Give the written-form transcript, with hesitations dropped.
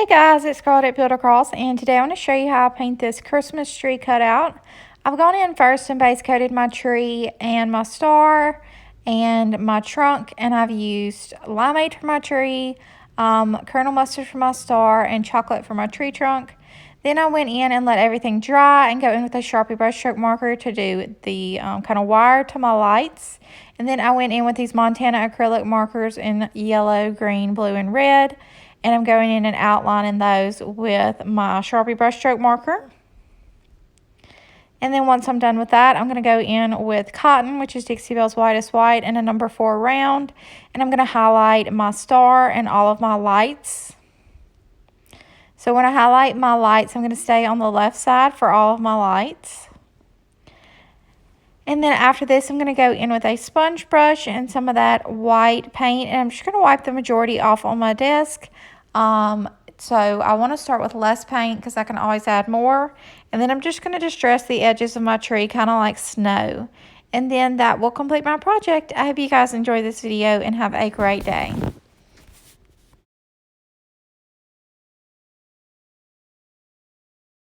Hey guys, it's Scarlett at Build Across, and today I want to show you how I paint this Christmas tree cutout. I've gone in first and base coated my tree and my star and my trunk, and I've used limeade for my tree, kernel mustard for my star, and chocolate for my tree trunk. Then I went in and let everything dry and go in with a Sharpie brushstroke marker to do the kind of wire to my lights. And then I went in with these Montana acrylic markers in yellow, green, blue, and red. And I'm going in and outlining those with my Sharpie brushstroke marker. And then once I'm done with that, I'm going to go in with cotton, which is Dixie Belle's Whitest White, and a number 4 round. And I'm going to highlight my star and all of my lights. So when I highlight my lights, I'm going to stay on the left side for all of my lights. And then after this, I'm going to go in with a sponge brush and some of that white paint. And I'm just going to wipe the majority off on my desk. So I want to start with less paint because I can always add more. And then I'm just going to distress the edges of my tree, kind of like snow. And then that will complete my project. I hope you guys enjoy this video and have a great day.